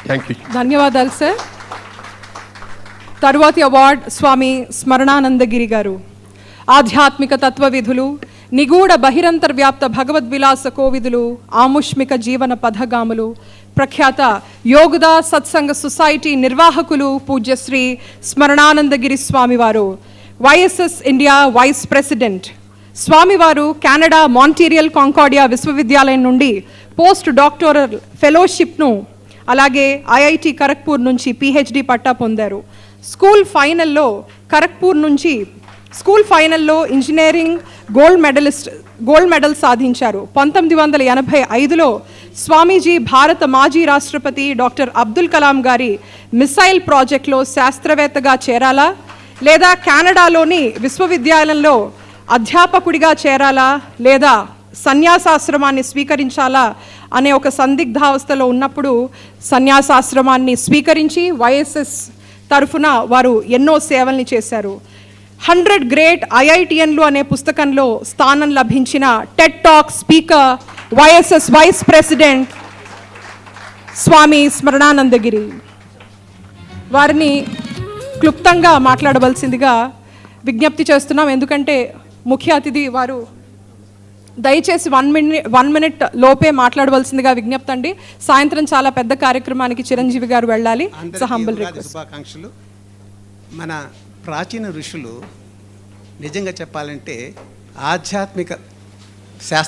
Thank you. ధన్యవాదాలు sir. తరువాతి award స్వామి స్మరణానందగిరి గారు. ఆధ్యాత్మిక తత్వవిధులు, నిగూఢ బహిరంతర్వ్యాప్త భగవద్విలాస కోవిదులు, ఆముష్మిక జీవన పథగాములు, ప్రఖ్యాత యోగదా సత్సంగ సొసైటీ నిర్వాహకులు పూజ్యశ్రీ స్మరణానందగిరి స్వామివారు, వైఎస్ఎస్ ఇండియా వైస్ ప్రెసిడెంట్. స్వామివారు కెనడా మాంట్రియల్ కాంకార్డియా విశ్వవిద్యాలయం నుండి పోస్ట్ డాక్టోరల్ ఫెలోషిప్ను, అలాగే ఐఐటి ఖరగ్పూర్ నుంచి పిహెచ్డి పట్టా పొందారు. స్కూల్ ఫైనల్లో ఇంజనీరింగ్ గోల్డ్ మెడల్ సాధించారు. 1985లో స్వామీజీ భారత మాజీ రాష్ట్రపతి డాక్టర్ అబ్దుల్ కలాం గారి మిసైల్ ప్రాజెక్టులో శాస్త్రవేత్తగా చేరాలా, లేదా కెనడాలోని విశ్వవిద్యాలయంలో అధ్యాపకుడిగా చేరాలా, లేదా సన్యాసాశ్రమాన్ని స్వీకరించాలా అనే ఒక సందిగ్ధావస్థలో ఉన్నప్పుడు సన్యాసాశ్రమాన్ని స్వీకరించి వైఎస్ఎస్ తరఫున వారు ఎన్నో సేవల్ని చేశారు. 100 గ్రేట్ ఐఐటియన్లు అనే పుస్తకంలో స్థానం లభించిన TED talk speaker, YSS vice president Swami Smarananandagiri. వారిని క్లుప్తంగా మాట్లాడవలసిందిగా విజ్ఞప్తి చేస్తున్నాం. ఎందుకంటే ముఖ్య అతిథి వారు. దయచేసి 1 మినిట్ లోపే మాట్లాడవలసిందిగా విజ్ఞప్తి అండి. సాయంత్రం చాలా పెద్ద కార్యక్రమానికి చిరంజీవి గారు వెళ్ళాలి. శుభాకాంక్షలు. మన ప్రాచీన ఋషులు నిజంగా చెప్పాలంటే ఆధ్యాత్మిక శాస్త్ర